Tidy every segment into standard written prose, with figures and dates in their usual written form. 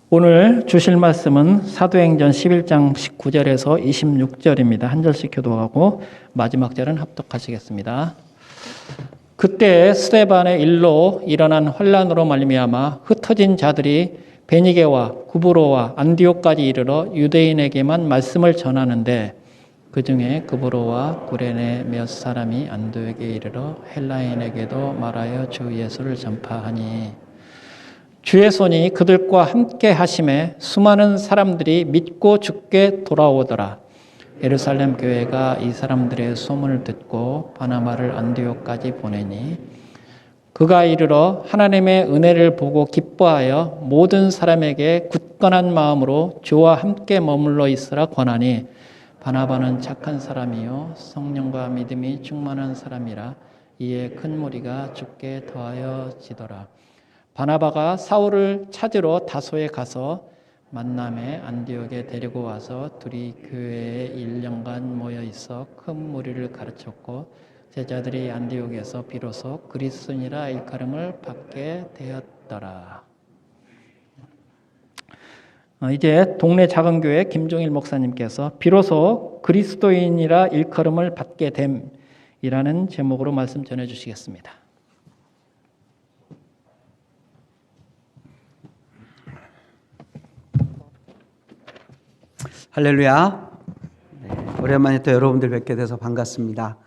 오늘 주실 말씀은 사도행전 11장 19절에서 26절입니다. 한 절씩 교도하고 마지막 절은 합독하시겠습니다. 그때 스데반의 일로 일어난 환란으로 말미암아 흩어진 자들이 베니게와 구브로와 안디옥까지 이르러 유대인에게만 말씀을 전하는데 그 중에 구브로와 구레네 몇 사람이 안디옥에 이르러 헬라인에게도 말하여 주 예수를 전파하니 주의 손이 그들과 함께 하심에 수많은 사람들이 믿고 주께 돌아오더라. 예루살렘 교회가 이 사람들의 소문을 듣고 바나바를 안디옥까지 보내니 그가 이르러 하나님의 은혜를 보고 기뻐하여 모든 사람에게 굳건한 마음으로 주와 함께 머물러 있으라 권하니 바나바는 착한 사람이요 성령과 믿음이 충만한 사람이라 이에 큰 무리가 주께 더하여지더라. 바나바가 사울을 찾으러 다소에 가서 만남에 안디옥에 데리고 와서 둘이 교회에 1년간 모여 있어 큰 무리를 가르쳤고 제자들이 안디옥에서 비로소 그리스도인이라 일컬음을 받게 되었더라. 이제 동네 작은 교회 김종일 목사님께서 비로소 그리스도인이라 일컬음을 받게 됨이라는 제목으로 말씀 전해주시겠습니다. 할렐루야. 오랜만에 또 여러분들 뵙게 돼서 반갑습니다.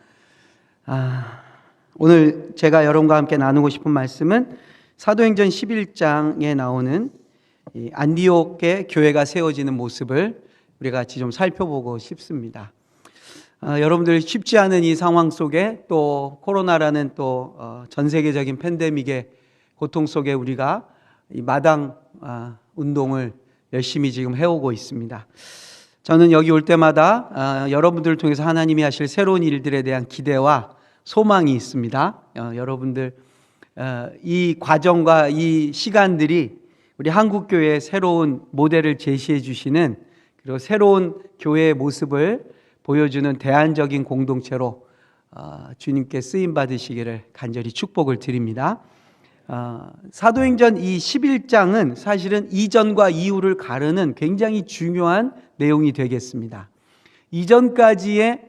오늘 제가 여러분과 함께 나누고 싶은 말씀은 사도행전 11장에 나오는 이 안디옥의 교회가 세워지는 모습을 우리가 같이 좀 살펴보고 싶습니다. 여러분들 쉽지 않은 이 상황 속에 또 코로나라는 또 전 세계적인 팬데믹의 고통 속에 우리가 이 마당 운동을 열심히 지금 해오고 있습니다. 저는 여기 올 때마다 여러분들을 통해서 하나님이 하실 새로운 일들에 대한 기대와 소망이 있습니다. 여러분들 이 과정과 이 시간들이 우리 한국교회의 새로운 모델을 제시해 주시는 그리고 새로운 교회의 모습을 보여주는 대안적인 공동체로 주님께 쓰임 받으시기를 간절히 축복을 드립니다. 사도행전 이 11장은 사실은 이전과 이후를 가르는 굉장히 중요한 내용이 되겠습니다. 이전까지의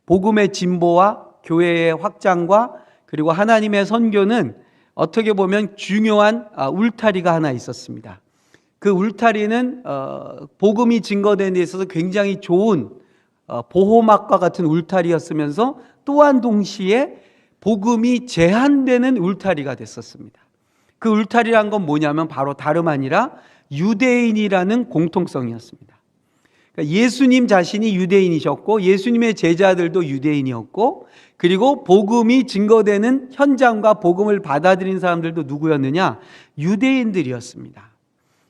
복음의 진보와 교회의 확장과 그리고 하나님의 선교는 어떻게 보면 중요한 울타리가 하나 있었습니다. 그 울타리는 복음이 증거되는 데 있어서 굉장히 좋은 보호막과 같은 울타리였으면서 또한 동시에 복음이 제한되는 울타리가 됐었습니다. 그 울타리란 건 뭐냐면 바로 다름 아니라 유대인이라는 공통성이었습니다. 그러니까 예수님 자신이 유대인이셨고 예수님의 제자들도 유대인이었고 그리고 복음이 증거되는 현장과 복음을 받아들인 사람들도 누구였느냐? 유대인들이었습니다.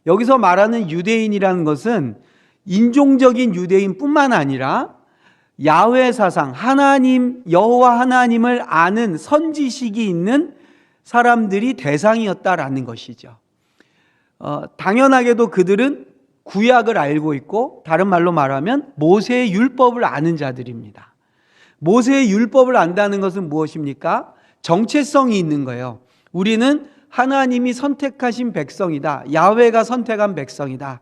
여기서 말하는 유대인이라는 것은 인종적인 유대인뿐만 아니라 야훼 사상, 하나님, 여호와 하나님을 아는 선지식이 있는 사람들이 대상이었다라는 것이죠. 당연하게도 그들은 구약을 알고 있고 다른 말로 말하면 모세의 율법을 아는 자들입니다. 모세의 율법을 안다는 것은 무엇입니까? 정체성이 있는 거예요. 우리는 하나님이 선택하신 백성이다. 야훼가 선택한 백성이다.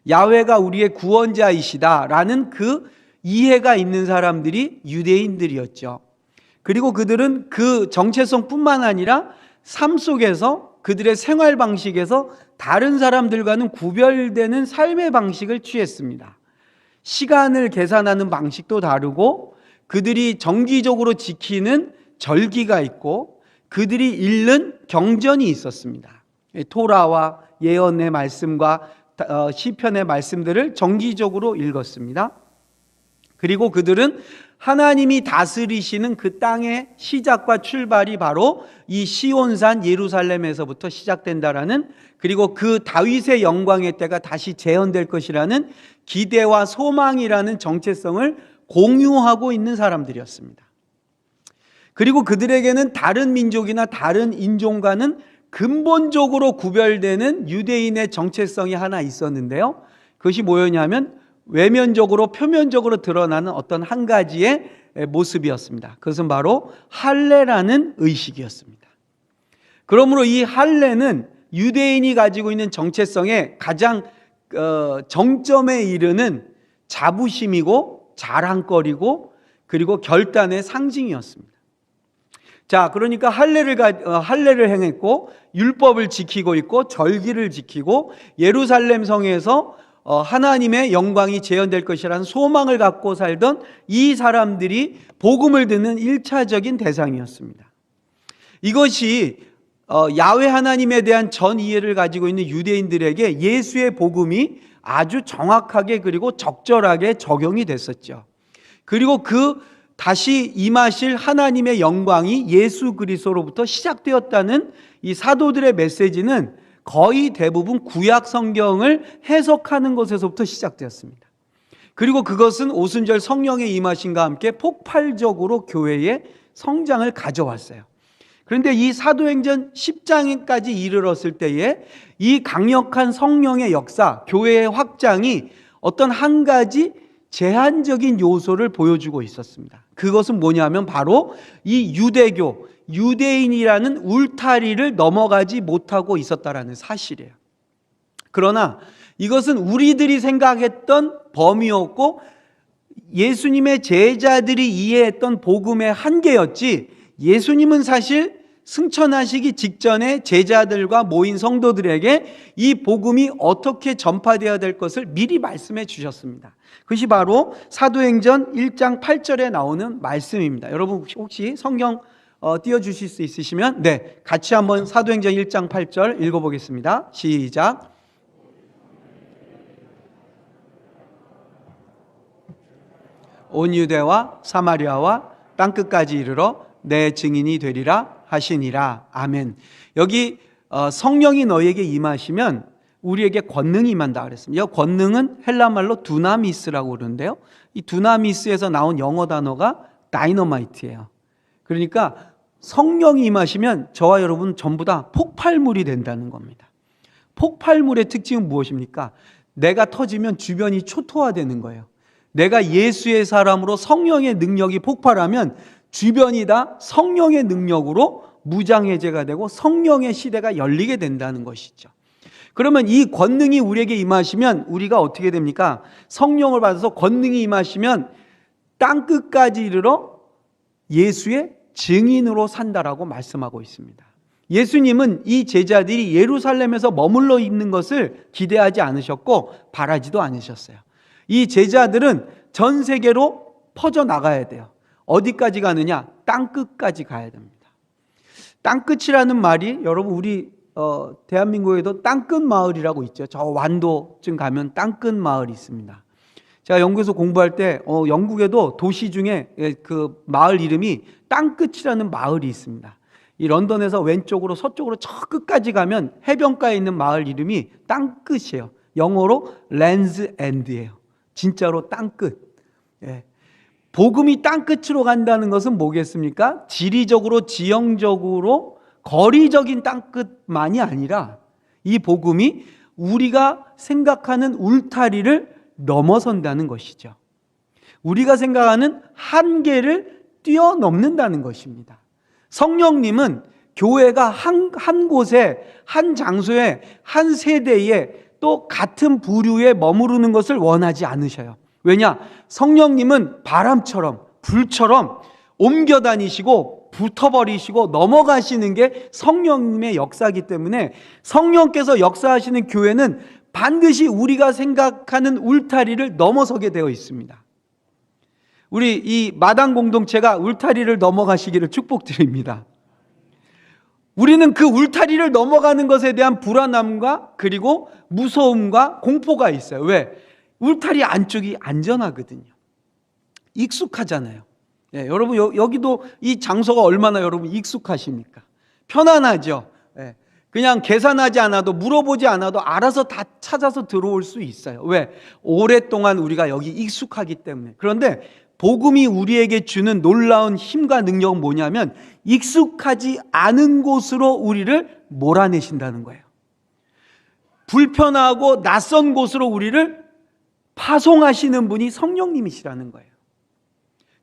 야훼가 우리의 구원자이시다라는 그 이해가 있는 사람들이 유대인들이었죠. 그리고 그들은 그 정체성뿐만 아니라 삶 속에서 그들의 생활 방식에서 다른 사람들과는 구별되는 삶의 방식을 취했습니다. 시간을 계산하는 방식도 다르고 그들이 정기적으로 지키는 절기가 있고 그들이 읽는 경전이 있었습니다. 토라와 예언의 말씀과 시편의 말씀들을 정기적으로 읽었습니다. 그리고 그들은 하나님이 다스리시는 그 땅의 시작과 출발이 바로 이 시온산 예루살렘에서부터 시작된다라는 그리고 그 다윗의 영광의 때가 다시 재현될 것이라는 기대와 소망이라는 정체성을 공유하고 있는 사람들이었습니다. 그리고 그들에게는 다른 민족이나 다른 인종과는 근본적으로 구별되는 유대인의 정체성이 하나 있었는데요. 그것이 뭐였냐면 외면적으로 표면적으로 드러나는 어떤 한 가지의 모습이었습니다. 그것은 바로 할례라는 의식이었습니다. 그러므로 이 할례는 유대인이 가지고 있는 정체성의 가장 정점에 이르는 자부심이고 자랑거리고 그리고 결단의 상징이었습니다. 자, 그러니까 할례를 행했고 율법을 지키고 있고 절기를 지키고 예루살렘 성에서 하나님의 영광이 재현될 것이라는 소망을 갖고 살던 이 사람들이 복음을 듣는 1차적인 대상이었습니다. 이것이 야훼 하나님에 대한 전 이해를 가지고 있는 유대인들에게 예수의 복음이 아주 정확하게 그리고 적절하게 적용이 됐었죠. 그리고 다시 임하실 하나님의 영광이 예수 그리스도로부터 시작되었다는 이 사도들의 메시지는 거의 대부분 구약 성경을 해석하는 것에서부터 시작되었습니다. 그리고 그것은 오순절 성령의 임하심과 함께 폭발적으로 교회의 성장을 가져왔어요. 그런데 이 사도행전 10장까지 이르렀을 때에 이 강력한 성령의 역사, 교회의 확장이 어떤 한 가지 제한적인 요소를 보여주고 있었습니다. 그것은 뭐냐면 바로 이 유대교, 유대인이라는 울타리를 넘어가지 못하고 있었다라는 사실이에요. 그러나 이것은 우리들이 생각했던 범위였고 예수님의 제자들이 이해했던 복음의 한계였지, 예수님은 사실 승천하시기 직전에 제자들과 모인 성도들에게 이 복음이 어떻게 전파되어야 될 것을 미리 말씀해 주셨습니다. 그것이 바로 사도행전 1장 8절에 나오는 말씀입니다. 여러분 혹시 성경 띄워주실 수 있으시면 같이 한번 사도행전 1장 8절 읽어보겠습니다. 시작. 온 유대와 사마리아와 땅끝까지 이르러 내 증인이 되리라 하시니라. 아멘. 여기 성령이 너희에게 임하시면 우리에게 권능이 임한다 그랬습니다. 이 권능은 헬라말로 두나미스라고 그러는데요, 이 두나미스에서 나온 영어 단어가 다이너마이트예요. 그러니까 성령이 임하시면 저와 여러분 전부 다 폭발물이 된다는 겁니다. 폭발물의 특징은 무엇입니까? 내가 터지면 주변이 초토화되는 거예요. 내가 예수의 사람으로 성령의 능력이 폭발하면 주변이 다 성령의 능력으로 무장해제가 되고 성령의 시대가 열리게 된다는 것이죠. 그러면 이 권능이 우리에게 임하시면 우리가 어떻게 됩니까? 성령을 받아서 권능이 임하시면 땅끝까지 이르러 예수의 증인으로 산다라고 말씀하고 있습니다. 예수님은 이 제자들이 예루살렘에서 머물러 있는 것을 기대하지 않으셨고 바라지도 않으셨어요. 이 제자들은 전 세계로 퍼져나가야 돼요. 어디까지 가느냐? 땅끝까지 가야 됩니다. 땅끝이라는 말이 여러분 우리 대한민국에도 땅끝 마을이라고 있죠. 저 완도쯤 가면 땅끝 마을이 있습니다. 제가 영국에서 공부할 때 영국에도 도시 중에 그 마을 이름이 땅끝이라는 마을이 있습니다. 이 런던에서 왼쪽으로 서쪽으로 저 끝까지 가면 해변가에 있는 마을 이름이 땅끝이에요. 영어로 랜즈 엔드예요. 진짜로 땅끝. 복음이 땅끝으로 간다는 것은 뭐겠습니까? 지리적으로, 지형적으로, 거리적인 땅끝만이 아니라 이 복음이 우리가 생각하는 울타리를 넘어선다는 것이죠. 우리가 생각하는 한계를 뛰어넘는다는 것입니다. 성령님은 교회가 한 곳에, 한 장소에, 한 세대에 또 같은 부류에 머무르는 것을 원하지 않으셔요. 왜냐? 성령님은 바람처럼 불처럼 옮겨 다니시고 붙어버리시고 넘어가시는 게 성령님의 역사이기 때문에 성령께서 역사하시는 교회는 반드시 우리가 생각하는 울타리를 넘어서게 되어 있습니다. 우리 이 마당 공동체가 울타리를 넘어가시기를 축복드립니다. 우리는 그 울타리를 넘어가는 것에 대한 불안함과 그리고 무서움과 공포가 있어요. 왜? 울타리 안쪽이 안전하거든요. 익숙하잖아요. 여러분 여기도 이 장소가 얼마나 여러분 익숙하십니까? 편안하죠. 그냥 계산하지 않아도 물어보지 않아도 알아서 다 찾아서 들어올 수 있어요. 왜? 오랫동안 우리가 여기 익숙하기 때문에. 그런데 복음이 우리에게 주는 놀라운 힘과 능력은 뭐냐면 익숙하지 않은 곳으로 우리를 몰아내신다는 거예요. 불편하고 낯선 곳으로 우리를 파송하시는 분이 성령님이시라는 거예요.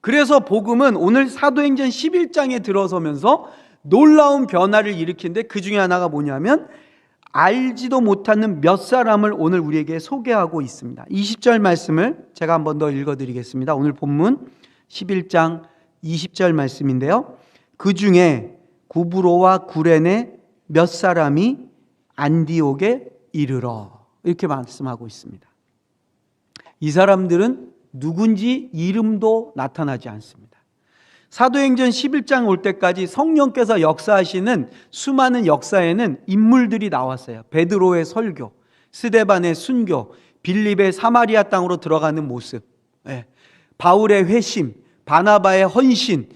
그래서 복음은 오늘 사도행전 11장에 들어서면서 놀라운 변화를 일으키는데 그 중에 하나가 뭐냐면 알지도 못하는 몇 사람을 오늘 우리에게 소개하고 있습니다. 20절 말씀을 제가 한 번 더 읽어드리겠습니다. 오늘 본문 11장 20절 말씀인데요. 그 중에 구브로와 구레네 몇 사람이 안디옥에 이르러, 이렇게 말씀하고 있습니다. 이 사람들은 누군지 이름도 나타나지 않습니다. 사도행전 11장 올 때까지 성령께서 역사하시는 수많은 역사에는 인물들이 나왔어요. 베드로의 설교, 스데반의 순교, 빌립의 사마리아 땅으로 들어가는 모습, 바울의 회심, 바나바의 헌신,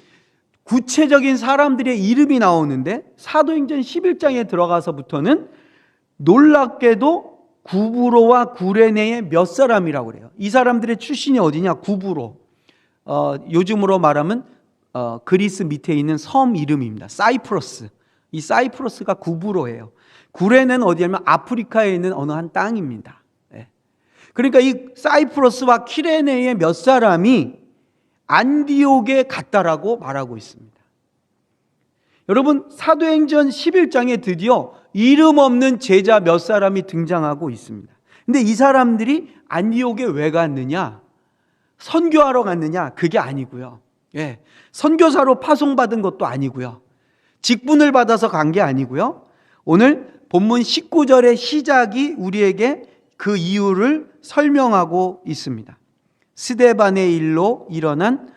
구체적인 사람들의 이름이 나오는데 사도행전 11장에 들어가서부터는 놀랍게도 구브로와 구레네의 몇 사람이라고 그래요. 이 사람들의 출신이 어디냐? 구브로. 요즘으로 말하면 그리스 밑에 있는 섬 이름입니다. 사이프러스. 이 사이프러스가 구브로예요. 구레네는 어디냐면 아프리카에 있는 어느 한 땅입니다. 그러니까 이 사이프러스와 키레네의 몇 사람이 안디옥에 갔다라고 말하고 있습니다. 여러분, 사도행전 11장에 드디어 이름 없는 제자 몇 사람이 등장하고 있습니다. 근데 이 사람들이 안디옥에 왜 갔느냐? 선교하러 갔느냐? 그게 아니고요. 선교사로 파송받은 것도 아니고요. 직분을 받아서 간 게 아니고요. 오늘 본문 19절의 시작이 우리에게 그 이유를 설명하고 있습니다. 스데반의 일로 일어난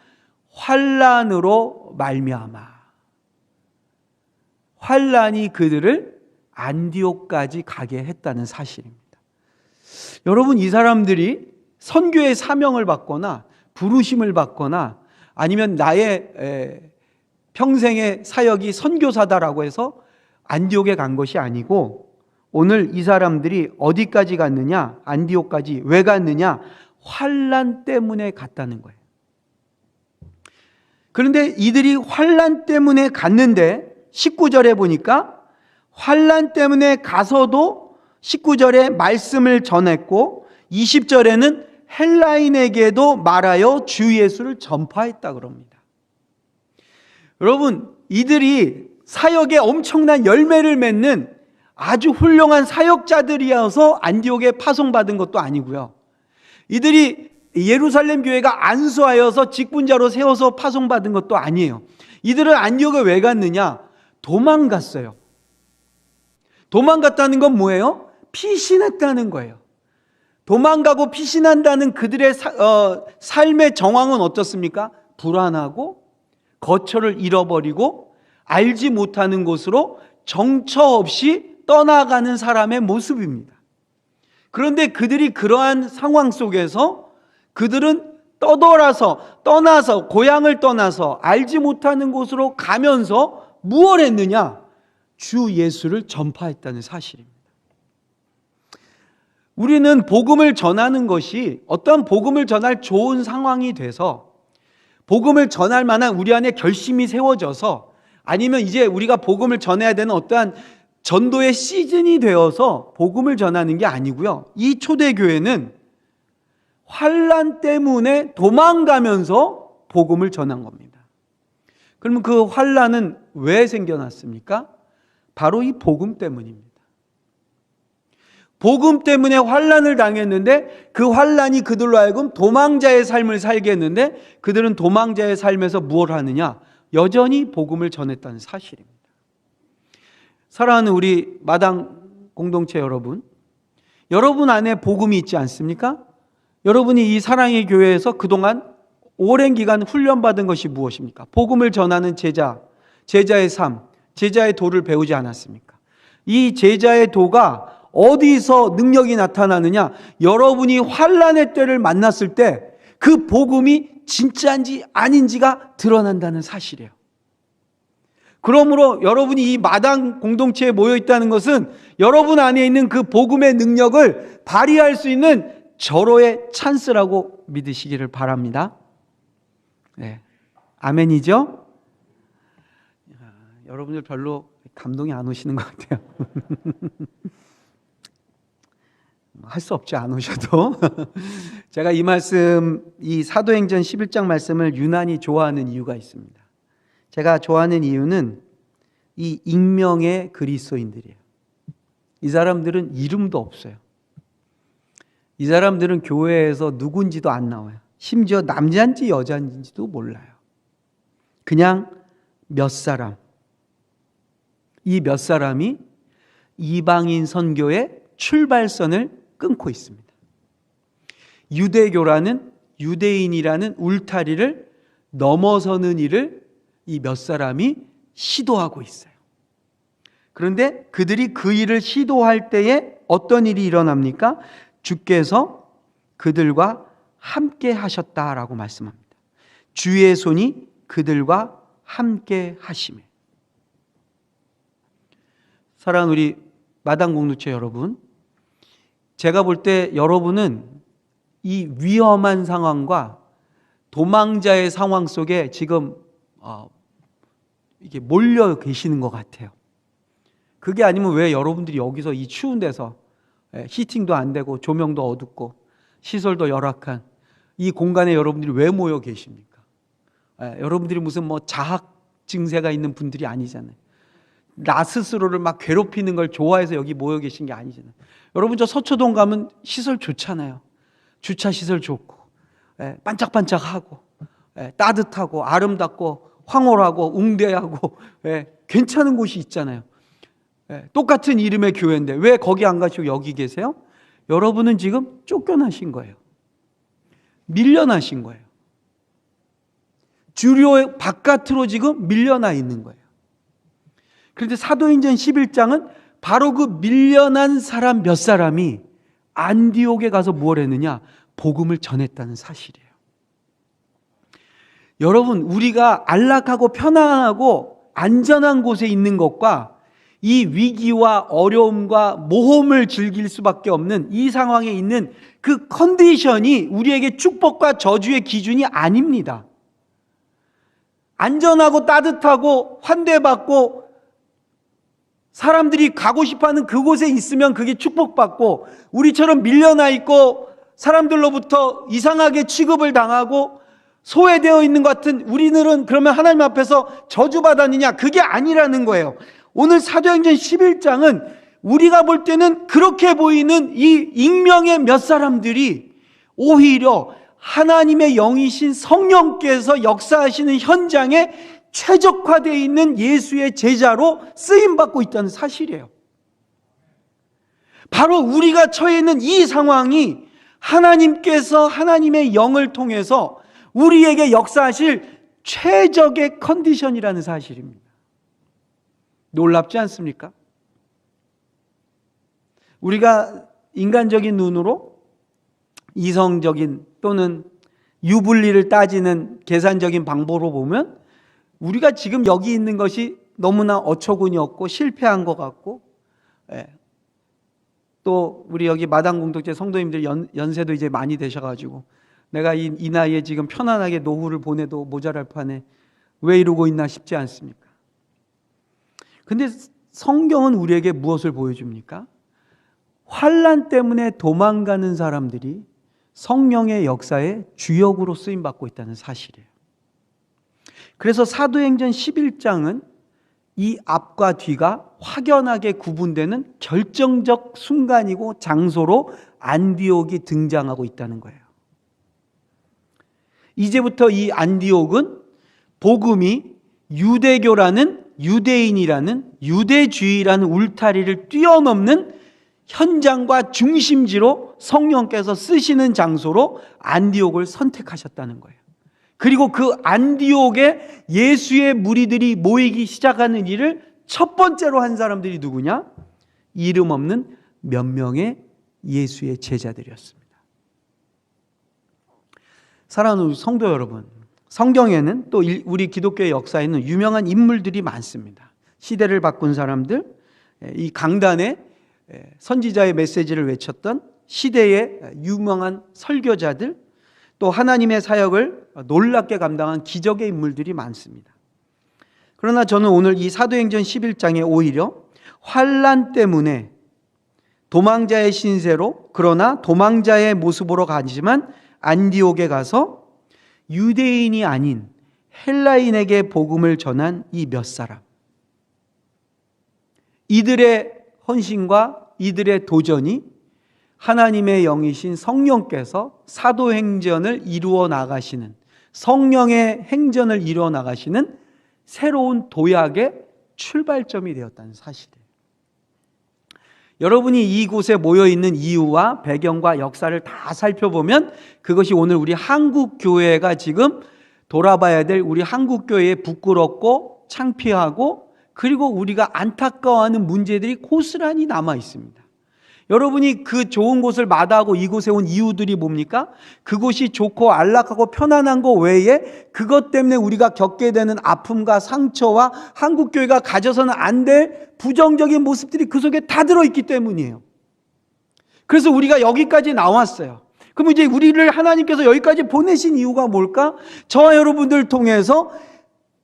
환난으로 말미암아. 환난이 그들을 안디옥까지 가게 했다는 사실입니다. 여러분, 이 사람들이 선교의 사명을 받거나 부르심을 받거나 아니면 나의 평생의 사역이 선교사다라고 해서 안디옥에 간 것이 아니고, 오늘 이 사람들이 어디까지 갔느냐? 안디옥까지 왜 갔느냐? 환난 때문에 갔다는 거예요. 그런데 이들이 환난 때문에 갔는데 19절에 보니까 환난 때문에 가서도 19절에 말씀을 전했고 20절에는 헬라인에게도 말하여 주 예수를 전파했다 그럽니다. 여러분, 이들이 사역에 엄청난 열매를 맺는 아주 훌륭한 사역자들이어서 안디옥에 파송받은 것도 아니고요. 이들이 예루살렘 교회가 안수하여서 직분자로 세워서 파송받은 것도 아니에요. 이들은 안디옥에 왜 갔느냐? 도망갔어요. 도망갔다는 건 뭐예요? 피신했다는 거예요. 도망가고 피신한다는 그들의 삶의 정황은 어떻습니까? 불안하고 거처를 잃어버리고 알지 못하는 곳으로 정처 없이 떠나가는 사람의 모습입니다. 그런데 그들이 그러한 상황 속에서 그들은 떠나서 고향을 떠나서 알지 못하는 곳으로 가면서 무엇을 했느냐? 주 예수를 전파했다는 사실입니다. 우리는 복음을 전하는 것이 어떤 복음을 전할 좋은 상황이 돼서 복음을 전할 만한 우리 안에 결심이 세워져서 아니면 이제 우리가 복음을 전해야 되는 어떠한 전도의 시즌이 되어서 복음을 전하는 게 아니고요. 이 초대교회는 환난 때문에 도망가면서 복음을 전한 겁니다. 그러면 그 환난은 왜 생겨났습니까? 바로 이 복음 때문입니다. 복음 때문에 환난을 당했는데 그 환난이 그들로 하여금 도망자의 삶을 살게 했는데 그들은 도망자의 삶에서 무엇을 하느냐? 여전히 복음을 전했다는 사실입니다. 사랑하는 우리 마당 공동체 여러분, 여러분 안에 복음이 있지 않습니까? 여러분이 이 사랑의 교회에서 그동안 오랜 기간 훈련받은 것이 무엇입니까? 복음을 전하는 제자의 삶, 제자의 도를 배우지 않았습니까? 이 제자의 도가 어디서 능력이 나타나느냐? 여러분이 환난의 때를 만났을 때 그 복음이 진짜인지 아닌지가 드러난다는 사실이에요. 그러므로 여러분이 이 마당 공동체에 모여 있다는 것은 여러분 안에 있는 그 복음의 능력을 발휘할 수 있는 절호의 찬스라고 믿으시기를 바랍니다. 네. 아멘이죠? 여러분들 별로 감동이 안 오시는 것 같아요. 할 수 없죠, 안 오셔도. 제가 이 말씀, 이 사도행전 11장 말씀을 유난히 좋아하는 이유가 있습니다. 제가 좋아하는 이유는 이 익명의 그리스도인들이에요. 이 사람들은 이름도 없어요. 이 사람들은 교회에서 누군지도 안 나와요. 심지어 남자인지 여자인지도 몰라요. 그냥 몇 사람. 이 몇 사람이 이방인 선교의 출발선을 끊고 있습니다. 유대교라는, 유대인이라는 울타리를 넘어서는 일을 이 몇 사람이 시도하고 있어요. 그런데 그들이 그 일을 시도할 때에 어떤 일이 일어납니까? 주께서 그들과 함께 하셨다라고 말씀합니다. 주의 손이 그들과 함께 하심에. 사랑하는 우리 마당 공동체 여러분, 제가 볼 때 여러분은 이 위험한 상황과 도망자의 상황 속에 지금 이게 몰려 계시는 것 같아요. 그게 아니면 왜 여러분들이 여기서 이 추운 데서 히팅도 안 되고 조명도 어둡고 시설도 열악한 이 공간에 여러분들이 왜 모여 계십니까? 여러분들이 무슨 자학 증세가 있는 분들이 아니잖아요. 나 스스로를 막 괴롭히는 걸 좋아해서 여기 모여 계신 게 아니잖아요. 여러분 저 서초동 가면 시설 좋잖아요. 주차 시설 좋고 반짝반짝하고 따뜻하고 아름답고 황홀하고 웅대하고 괜찮은 곳이 있잖아요. 똑같은 이름의 교회인데 왜 거기 안 가시고 여기 계세요? 여러분은 지금 쫓겨나신 거예요. 밀려나신 거예요. 주류 바깥으로 지금 밀려나 있는 거예요. 그런데 사도행전 11장은 바로 그 밀려난 사람 몇 사람이 안디옥에 가서 뭘 했느냐? 복음을 전했다는 사실이에요. 여러분, 우리가 안락하고 편안하고 안전한 곳에 있는 것과 이 위기와 어려움과 모험을 즐길 수밖에 없는 이 상황에 있는 그 컨디션이 우리에게 축복과 저주의 기준이 아닙니다. 안전하고 따뜻하고 환대받고 사람들이 가고 싶어하는 그곳에 있으면 그게 축복받고, 우리처럼 밀려나 있고 사람들로부터 이상하게 취급을 당하고 소외되어 있는 것 같은 우리들은 그러면 하나님 앞에서 저주받았느냐? 그게 아니라는 거예요. 오늘 사도행전 11장은 우리가 볼 때는 그렇게 보이는 이 익명의 몇 사람들이 오히려 하나님의 영이신 성령께서 역사하시는 현장에 최적화되어 있는 예수의 제자로 쓰임받고 있다는 사실이에요. 바로 우리가 처해 있는 이 상황이 하나님께서 하나님의 영을 통해서 우리에게 역사하실 최적의 컨디션이라는 사실입니다. 놀랍지 않습니까? 우리가 인간적인 눈으로 이성적인 또는 유불리를 따지는 계산적인 방법으로 보면 우리가 지금 여기 있는 것이 너무나 어처구니 없고 실패한 것 같고, 또 우리 여기 마당 공동체 성도님들 연세도 이제 많이 되셔가지고 내가 이 나이에 지금 편안하게 노후를 보내도 모자랄 판에 왜 이러고 있나 싶지 않습니까? 근데 성경은 우리에게 무엇을 보여줍니까? 환난 때문에 도망가는 사람들이 성령의 역사의 주역으로 쓰임받고 있다는 사실이에요. 그래서 사도행전 11장은 이 앞과 뒤가 확연하게 구분되는 결정적 순간이고 장소로 안디옥이 등장하고 있다는 거예요. 이제부터 이 안디옥은 복음이 유대교라는, 유대인이라는, 유대주의라는 울타리를 뛰어넘는 현장과 중심지로 성령께서 쓰시는 장소로 안디옥을 선택하셨다는 거예요. 그리고 그 안디옥에 예수의 무리들이 모이기 시작하는 일을 첫 번째로 한 사람들이 누구냐? 이름 없는 몇 명의 예수의 제자들이었습니다. 사랑하는 우리 성도 여러분, 성경에는 또 우리 기독교의 역사에는 유명한 인물들이 많습니다. 시대를 바꾼 사람들, 이 강단에 선지자의 메시지를 외쳤던 시대의 유명한 설교자들, 또 하나님의 사역을 놀랍게 감당한 기적의 인물들이 많습니다. 그러나 저는 오늘 이 사도행전 11장에 오히려 환난 때문에 도망자의 신세로, 그러나 도망자의 모습으로 가지만 안디옥에 가서 유대인이 아닌 헬라인에게 복음을 전한 이 몇 사람, 이들의 헌신과 이들의 도전이 하나님의 영이신 성령께서 사도행전을 이루어 나가시는, 성령의 행전을 이루어 나가시는 새로운 도약의 출발점이 되었다는 사실이에요. 여러분이 이곳에 모여 있는 이유와 배경과 역사를 다 살펴보면 그것이 오늘 우리 한국 교회가 지금 돌아봐야 될, 우리 한국 교회에 부끄럽고 창피하고 그리고 우리가 안타까워하는 문제들이 고스란히 남아 있습니다. 여러분이 그 좋은 곳을 마다하고 이곳에 온 이유들이 뭡니까? 그곳이 좋고 안락하고 편안한 것 외에 그것 때문에 우리가 겪게 되는 아픔과 상처와 한국교회가 가져서는 안 될 부정적인 모습들이 그 속에 다 들어있기 때문이에요. 그래서 우리가 여기까지 나왔어요. 그럼 이제 우리를 하나님께서 여기까지 보내신 이유가 뭘까? 저와 여러분들 통해서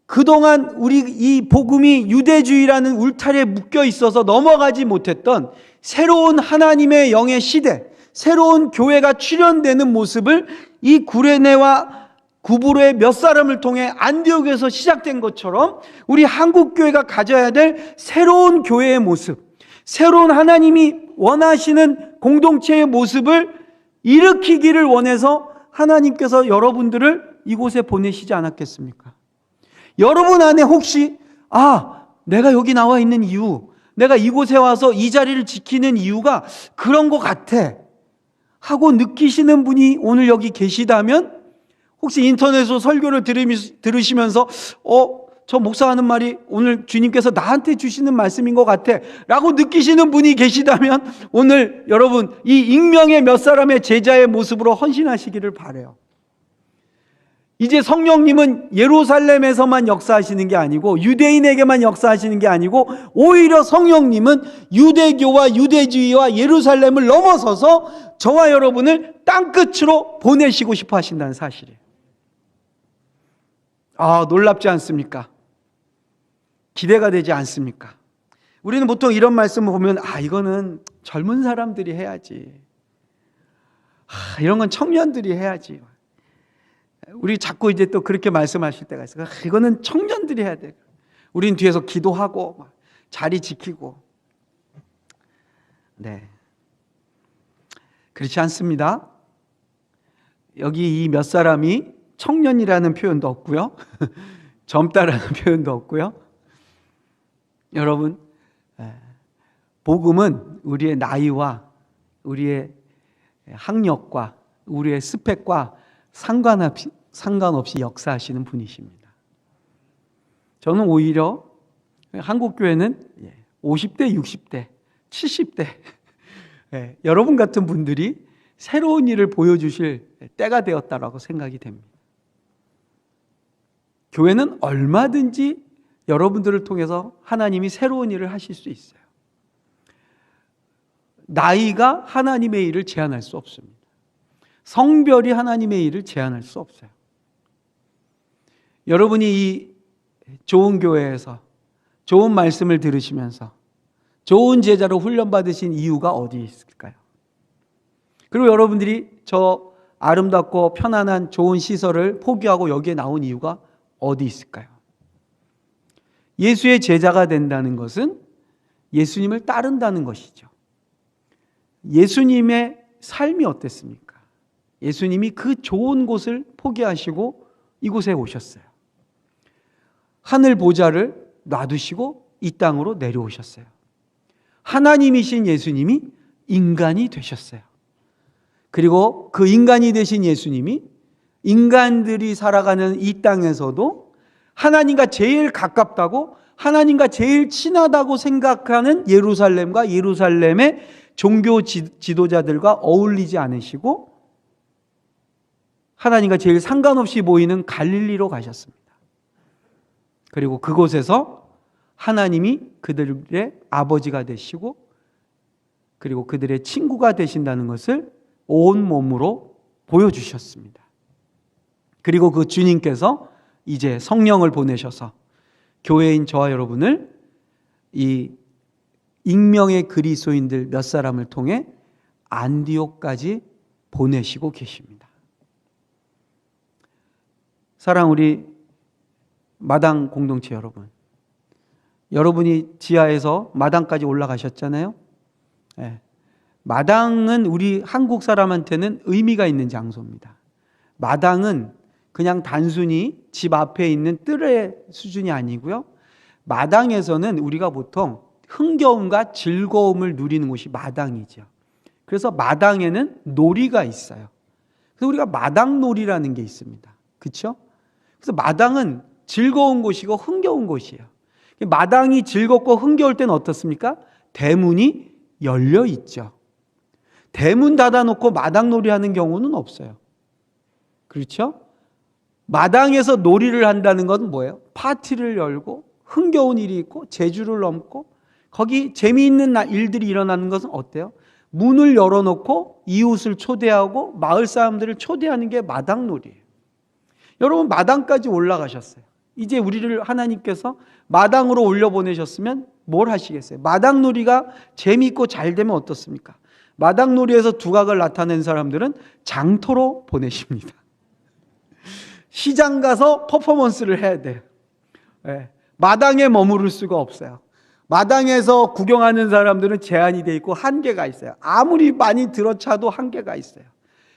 그동안 우리 이 복음이 유대주의라는 울타리에 묶여 있어서 넘어가지 못했던 새로운 하나님의 영의 시대, 새로운 교회가 출현되는 모습을 이 구레네와 구브로의 몇 사람을 통해 안디옥에서 시작된 것처럼 우리 한국교회가 가져야 될 새로운 교회의 모습, 새로운 하나님이 원하시는 공동체의 모습을 일으키기를 원해서 하나님께서 여러분들을 이곳에 보내시지 않았겠습니까? 여러분 안에 혹시 내가 여기 나와 있는 이유, 내가 이곳에 와서 이 자리를 지키는 이유가 그런 것 같아 하고 느끼시는 분이 오늘 여기 계시다면, 혹시 인터넷으로 설교를 들으시면서 저 목사 하는 말이 오늘 주님께서 나한테 주시는 말씀인 것 같아 라고 느끼시는 분이 계시다면 오늘 여러분 이 익명의 몇 사람의 제자의 모습으로 헌신하시기를 바라요. 이제 성령님은 예루살렘에서만 역사하시는 게 아니고 유대인에게만 역사하시는 게 아니고 오히려 성령님은 유대교와 유대주의와 예루살렘을 넘어서서 저와 여러분을 땅끝으로 보내시고 싶어 하신다는 사실이에요. 놀랍지 않습니까? 기대가 되지 않습니까? 우리는 보통 이런 말씀을 보면 이거는 젊은 사람들이 해야지, 이런 건 청년들이 해야지. 우리 자꾸 이제 또 그렇게 말씀하실 때가 있어요. 이거는 청년들이 해야 돼. 우린 뒤에서 기도하고 자리 지키고. 네, 그렇지 않습니다. 여기 이 몇 사람이 청년이라는 표현도 없고요, 젊다라는 표현도 없고요. 여러분, 복음은 우리의 나이와 우리의 학력과 우리의 스펙과 상관없이 역사하시는 분이십니다. 저는 오히려 한국교회는 50대, 60대, 70대 여러분 같은 분들이 새로운 일을 보여주실 때가 되었다라고 생각이 됩니다. 교회는 얼마든지 여러분들을 통해서 하나님이 새로운 일을 하실 수 있어요. 나이가 하나님의 일을 제한할 수 없습니다. 성별이 하나님의 일을 제한할 수 없어요. 여러분이 이 좋은 교회에서 좋은 말씀을 들으시면서 좋은 제자로 훈련받으신 이유가 어디 있을까요? 그리고 여러분들이 저 아름답고 편안한 좋은 시설을 포기하고 여기에 나온 이유가 어디 있을까요? 예수의 제자가 된다는 것은 예수님을 따른다는 것이죠. 예수님의 삶이 어땠습니까? 예수님이 그 좋은 곳을 포기하시고 이곳에 오셨어요. 하늘 보좌를 놔두시고 이 땅으로 내려오셨어요. 하나님이신 예수님이 인간이 되셨어요. 그리고 그 인간이 되신 예수님이 인간들이 살아가는 이 땅에서도 하나님과 제일 가깝다고, 하나님과 제일 친하다고 생각하는 예루살렘과 예루살렘의 종교 지도자들과 어울리지 않으시고 하나님과 제일 상관없이 보이는 갈릴리로 가셨습니다. 그리고 그곳에서 하나님이 그들의 아버지가 되시고 그리고 그들의 친구가 되신다는 것을 온 몸으로 보여주셨습니다. 그리고 그 주님께서 이제 성령을 보내셔서 교회인 저와 여러분을 이 익명의 그리스도인들 몇 사람을 통해 안디옥까지 보내시고 계십니다. 사랑 우리 마당 공동체 여러분, 여러분이 지하에서 마당까지 올라가셨잖아요. 예. 마당은 우리 한국 사람한테는 의미가 있는 장소입니다. 마당은 그냥 단순히 집 앞에 있는 뜰의 수준이 아니고요. 마당에서는 우리가 보통 흥겨움과 즐거움을 누리는 곳이 마당이죠. 그래서 마당에는 놀이가 있어요. 그래서 우리가 마당놀이라는 게 있습니다. 그렇죠? 그래서 마당은 즐거운 곳이고 흥겨운 곳이에요. 마당이 즐겁고 흥겨울 때는 어떻습니까? 대문이 열려 있죠. 대문 닫아놓고 마당놀이 하는 경우는 없어요. 그렇죠? 마당에서 놀이를 한다는 건 뭐예요? 파티를 열고 흥겨운 일이 있고 제주를 넘고 거기 재미있는 일들이 일어나는 것은 어때요? 문을 열어놓고 이웃을 초대하고 마을 사람들을 초대하는 게 마당놀이에요. 여러분 마당까지 올라가셨어요. 이제 우리를 하나님께서 마당으로 올려보내셨으면 뭘 하시겠어요? 마당놀이가 재미있고 잘 되면 어떻습니까? 마당놀이에서 두각을 나타낸 사람들은 장터로 보내십니다. 시장 가서 퍼포먼스를 해야 돼요. 네. 마당에 머무를 수가 없어요. 마당에서 구경하는 사람들은 제한이 돼 있고 한계가 있어요. 아무리 많이 들어차도 한계가 있어요.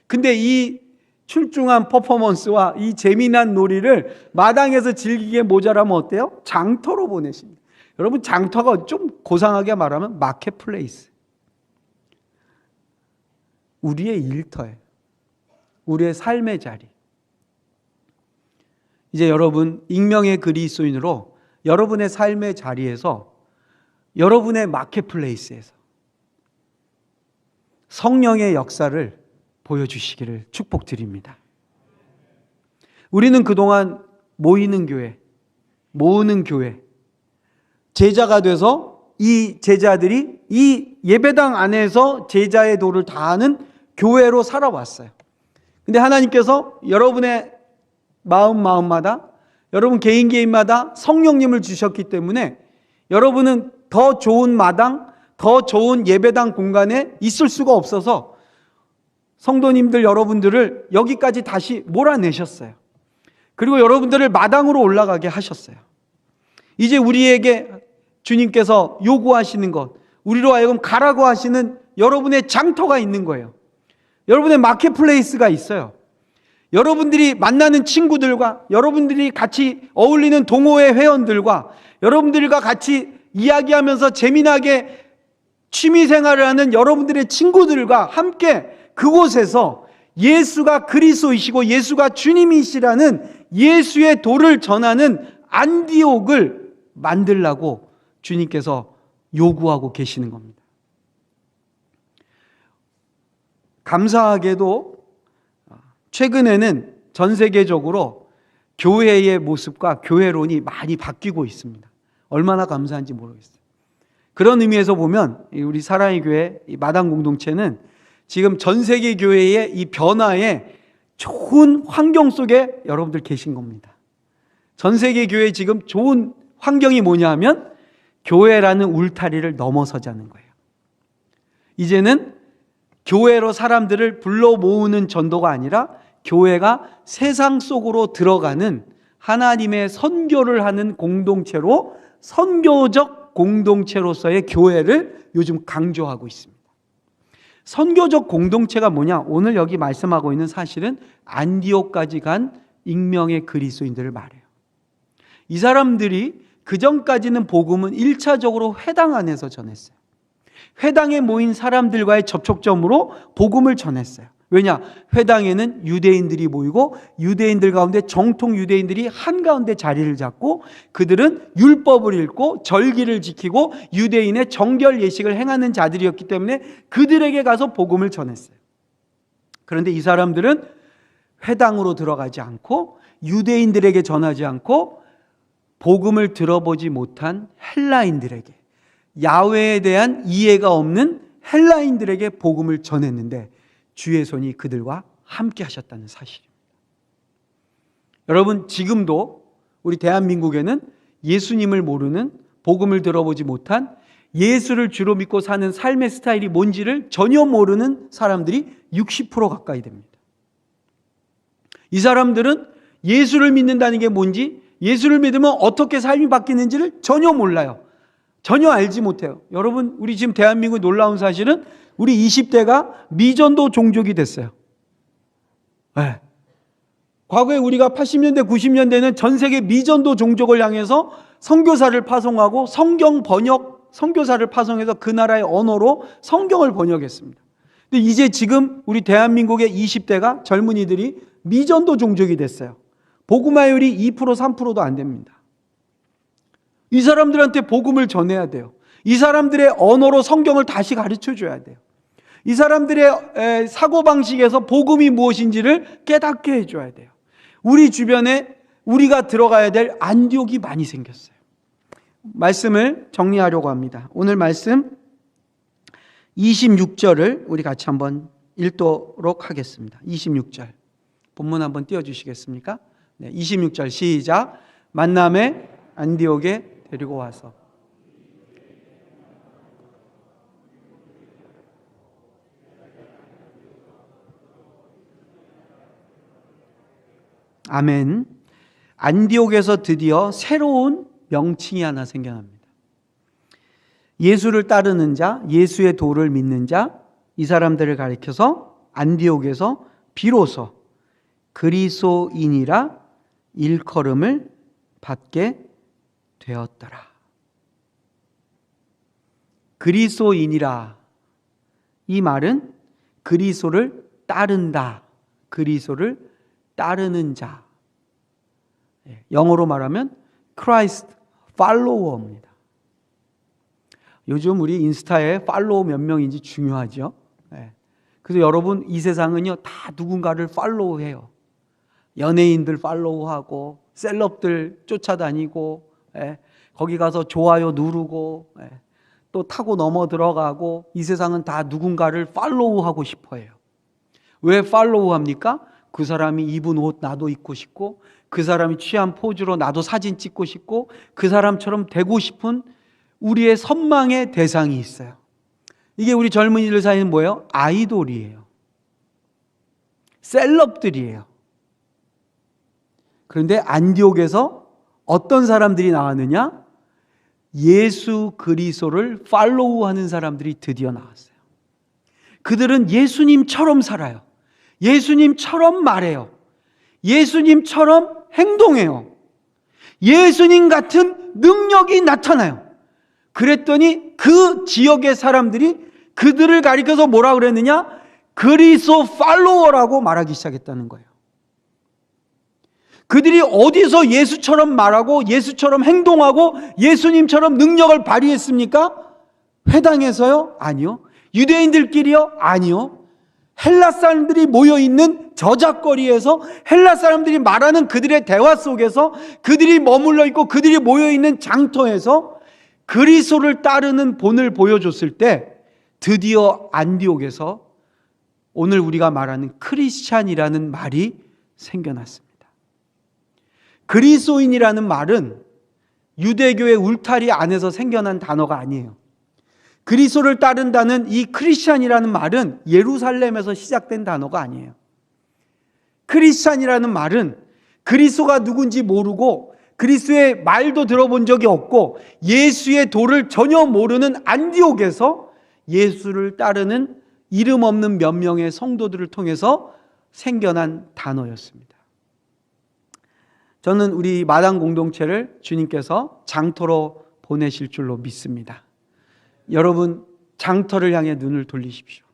근데 이 출중한 퍼포먼스와 이 재미난 놀이를 마당에서 즐기기에 모자라면 어때요? 장터로 보내십니다. 여러분 장터가 좀 고상하게 말하면 마켓플레이스. 우리의 일터예요. 우리의 삶의 자리. 이제 여러분 익명의 그리스도인으로 여러분의 삶의 자리에서 여러분의 마켓플레이스에서 성령의 역사를 보여주시기를 축복드립니다. 우리는 그동안 모이는 교회, 모으는 교회, 제자가 돼서 이 제자들이 이 예배당 안에서 제자의 도를 다하는 교회로 살아왔어요. 근데 하나님께서 여러분의 마음마다 여러분 개인마다 성령님을 주셨기 때문에 여러분은 더 좋은 마당, 더 좋은 예배당 공간에 있을 수가 없어서 성도님들 여러분들을 여기까지 다시 몰아내셨어요. 그리고 여러분들을 마당으로 올라가게 하셨어요. 이제 우리에게 주님께서 요구하시는 것, 우리로 하여금 가라고 하시는 여러분의 장터가 있는 거예요. 여러분의 마켓플레이스가 있어요. 여러분들이 만나는 친구들과 여러분들이 같이 어울리는 동호회 회원들과 여러분들과 같이 이야기하면서 재미나게 취미생활을 하는 여러분들의 친구들과 함께 그곳에서 예수가 그리스도이시고 예수가 주님이시라는 예수의 도를 전하는 안디옥을 만들라고 주님께서 요구하고 계시는 겁니다. 감사하게도 최근에는 전 세계적으로 교회의 모습과 교회론이 많이 바뀌고 있습니다. 얼마나 감사한지 모르겠어요. 그런 의미에서 보면 우리 사랑의 교회 마당 공동체는 지금 전 세계 교회의 이 변화에 좋은 환경 속에 여러분들 계신 겁니다. 전 세계 교회 지금 좋은 환경이 뭐냐 하면 교회라는 울타리를 넘어서자는 거예요. 이제는 교회로 사람들을 불러 모으는 전도가 아니라 교회가 세상 속으로 들어가는 하나님의 선교를 하는 공동체로 선교적 공동체로서의 교회를 요즘 강조하고 있습니다. 선교적 공동체가 뭐냐? 오늘 여기 말씀하고 있는 사실은 안디옥까지 간 익명의 그리스도인들을 말해요. 이 사람들이 그전까지는 복음은 1차적으로 회당 안에서 전했어요. 회당에 모인 사람들과의 접촉점으로 복음을 전했어요. 왜냐? 회당에는 유대인들이 모이고 유대인들 가운데 정통 유대인들이 한가운데 자리를 잡고 그들은 율법을 읽고 절기를 지키고 유대인의 정결 예식을 행하는 자들이었기 때문에 그들에게 가서 복음을 전했어요. 그런데 이 사람들은 회당으로 들어가지 않고 유대인들에게 전하지 않고 복음을 들어보지 못한 헬라인들에게, 야훼에 대한 이해가 없는 헬라인들에게 복음을 전했는데 주의 손이 그들과 함께 하셨다는 사실입니다. 여러분, 지금도 우리 대한민국에는 예수님을 모르는, 복음을 들어보지 못한, 예수를 주로 믿고 사는 삶의 스타일이 뭔지를 전혀 모르는 사람들이 60% 가까이 됩니다. 이 사람들은 예수를 믿는다는 게 뭔지, 예수를 믿으면 어떻게 삶이 바뀌는지를 전혀 몰라요. 전혀 알지 못해요. 여러분, 우리 지금 대한민국의 놀라운 사실은 우리 20대가 미전도 종족이 됐어요. 네. 과거에 우리가 80년대, 90년대는 전 세계 미전도 종족을 향해서 선교사를 파송하고 성경 번역, 선교사를 파송해서 그 나라의 언어로 성경을 번역했습니다. 근데 이제 지금 우리 대한민국의 20대가 젊은이들이 미전도 종족이 됐어요. 복음화율이 2%, 3%도 안 됩니다. 이 사람들한테 복음을 전해야 돼요. 이 사람들의 언어로 성경을 다시 가르쳐 줘야 돼요. 이 사람들의 사고방식에서 복음이 무엇인지를 깨닫게 해줘야 돼요. 우리 주변에 우리가 들어가야 될 안디옥이 많이 생겼어요. 말씀을 정리하려고 합니다. 오늘 말씀 26절을 우리 같이 한번 읽도록 하겠습니다. 26절 본문 한번 띄워주시겠습니까? 네, 26절 시작. 만남에 안디옥에 데리고 와서. 아멘. 안디옥에서 드디어 새로운 명칭이 하나 생겨납니다. 예수를 따르는 자, 예수의 도를 믿는 자, 이 사람들을 가리켜서 안디옥에서 비로소 그리스도인이라 일컬음을 받게 되었더라. 그리스도인이라, 이 말은 그리스도를 따른다, 그리스도를 따르는 자, 영어로 말하면 Christ follower입니다. 요즘 우리 인스타에 팔로우 몇 명인지 중요하죠. 그래서 여러분, 이 세상은요 다 누군가를 팔로우해요. 연예인들 팔로우하고 셀럽들 쫓아다니고, 거기 가서 좋아요 누르고, 또 타고 넘어 들어가고, 이 세상은 다 누군가를 팔로우하고 싶어해요. 왜 팔로우합니까? 그 사람이 입은 옷 나도 입고 싶고, 그 사람이 취한 포즈로 나도 사진 찍고 싶고, 그 사람처럼 되고 싶은 우리의 선망의 대상이 있어요. 이게 우리 젊은이들 사이는 뭐예요? 아이돌이에요. 셀럽들이에요. 그런데 안디옥에서 어떤 사람들이 나왔느냐? 예수 그리스도를 팔로우하는 사람들이 드디어 나왔어요. 그들은 예수님처럼 살아요. 예수님처럼 말해요. 예수님처럼 행동해요. 예수님 같은 능력이 나타나요. 그랬더니 그 지역의 사람들이 그들을 가리켜서 뭐라 그랬느냐? 그리스도 팔로워라고 말하기 시작했다는 거예요. 그들이 어디서 예수처럼 말하고 예수처럼 행동하고 예수님처럼 능력을 발휘했습니까? 회당에서요? 아니요. 유대인들끼리요? 아니요. 헬라 사람들이 모여있는 저작거리에서, 헬라 사람들이 말하는 그들의 대화 속에서, 그들이 머물러 있고 그들이 모여있는 장터에서 그리스도를 따르는 본을 보여줬을 때 드디어 안디옥에서 오늘 우리가 말하는 크리스찬이라는 말이 생겨났습니다. 그리스도인이라는 말은 유대교의 울타리 안에서 생겨난 단어가 아니에요. 그리스도를 따른다는 이 크리스찬이라는 말은 예루살렘에서 시작된 단어가 아니에요. 크리스찬이라는 말은 그리스도가 누군지 모르고 그리스도의 말도 들어본 적이 없고 예수의 도를 전혀 모르는 안디옥에서 예수를 따르는 이름 없는 몇 명의 성도들을 통해서 생겨난 단어였습니다. 저는 우리 마당 공동체를 주님께서 장터로 보내실 줄로 믿습니다. 여러분, 장터를 향해 눈을 돌리십시오.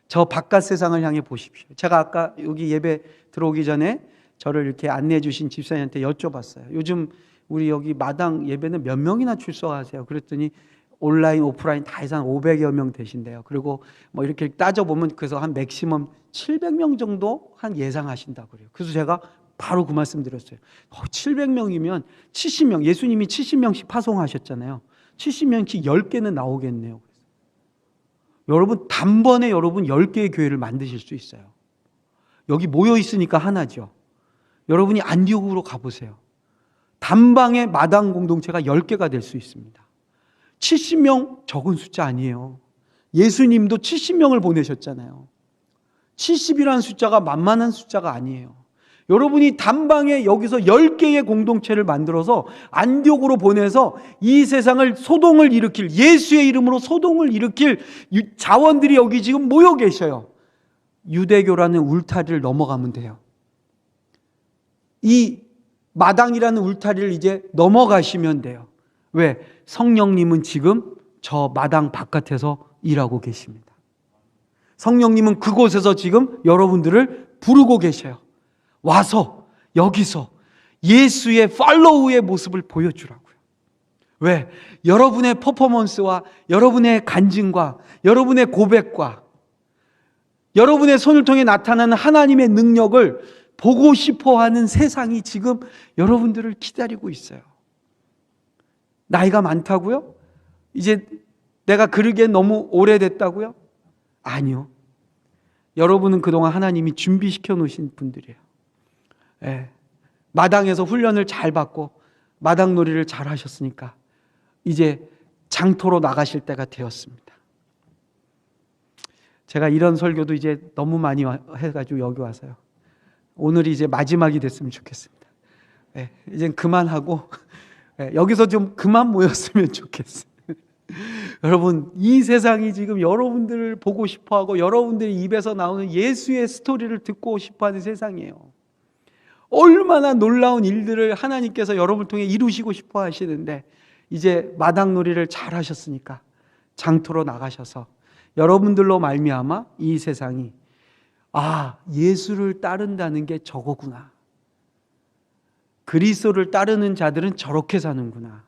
저 바깥 세상을 향해 보십시오. 제가 아까 여기 예배 들어오기 전에 저를 이렇게 안내해 주신 집사님한테 여쭤봤어요. 요즘 우리 여기 마당 예배는 몇 명이나 출석하세요? 그랬더니 온라인, 오프라인 다 해서 한 500여 명 되신대요. 그리고 뭐 이렇게 따져보면 그래서 한 맥시멈 700명 정도 한 예상하신다고 그래요. 그래서 제가 바로 그 말씀 드렸어요. 700명이면 70명, 예수님이 70명씩 파송하셨잖아요. 70명씩 10개는 나오겠네요. 여러분, 단번에 여러분 10개의 교회를 만드실 수 있어요. 여기 모여 있으니까 하나죠. 여러분이 안디옥으로 가보세요. 단방에 마당 공동체가 10개가 될 수 있습니다. 70명 적은 숫자 아니에요. 예수님도 70명을 보내셨잖아요. 70이라는 숫자가 만만한 숫자가 아니에요. 여러분이 단방에 여기서 10개의 공동체를 만들어서 안디옥으로 보내서 이 세상을 소동을 일으킬, 예수의 이름으로 소동을 일으킬 자원들이 여기 지금 모여 계셔요. 유대교라는 울타리를 넘어가면 돼요. 이 마당이라는 울타리를 이제 넘어가시면 돼요. 왜? 성령님은 지금 저 마당 바깥에서 일하고 계십니다. 성령님은 그곳에서 지금 여러분들을 부르고 계셔요. 와서 여기서 예수의 팔로우의 모습을 보여주라고요. 왜? 여러분의 퍼포먼스와 여러분의 간증과 여러분의 고백과 여러분의 손을 통해 나타나는 하나님의 능력을 보고 싶어하는 세상이 지금 여러분들을 기다리고 있어요. 나이가 많다고요? 이제 내가 그러기엔 너무 오래됐다고요? 아니요. 여러분은 그동안 하나님이 준비시켜 놓으신 분들이에요. 예. 마당에서 훈련을 잘 받고 마당놀이를 잘 하셨으니까 이제 장터로 나가실 때가 되었습니다. 제가 이런 설교도 이제 너무 많이 해가지고 여기 와서요. 오늘이 이제 마지막이 됐으면 좋겠습니다. 예. 이젠 그만하고 여기서 좀 그만 모였으면 좋겠어요. 여러분, 이 세상이 지금 여러분들을 보고 싶어하고 여러분들의 입에서 나오는 예수의 스토리를 듣고 싶어하는 세상이에요. 얼마나 놀라운 일들을 하나님께서 여러분을 통해 이루시고 싶어 하시는데 이제 마당놀이를 잘 하셨으니까 장터로 나가셔서 여러분들로 말미암아 이 세상이 예수를 따른다는 게 저거구나. 그리스도를 따르는 자들은 저렇게 사는구나.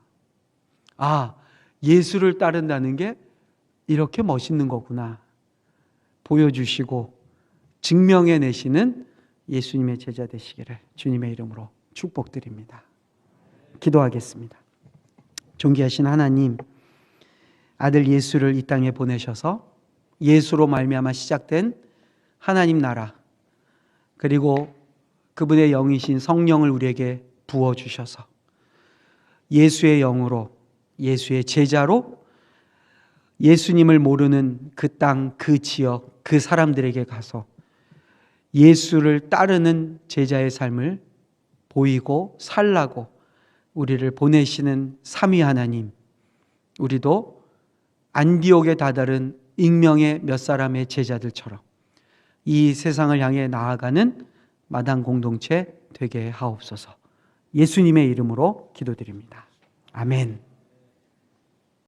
예수를 따른다는 게 이렇게 멋있는 거구나. 보여주시고 증명해내시는 예수님의 제자 되시기를 주님의 이름으로 축복드립니다. 기도하겠습니다. 존귀하신 하나님, 아들 예수를 이 땅에 보내셔서 예수로 말미암아 시작된 하나님 나라, 그리고 그분의 영이신 성령을 우리에게 부어주셔서 예수의 영으로, 예수의 제자로 예수님을 모르는 그 땅, 그 지역, 그 사람들에게 가서 예수를 따르는 제자의 삶을 보이고 살라고 우리를 보내시는 삼위 하나님, 우리도 안디옥에 다다른 익명의 몇 사람의 제자들처럼 이 세상을 향해 나아가는 마당 공동체 되게 하옵소서. 예수님의 이름으로 기도드립니다. 아멘.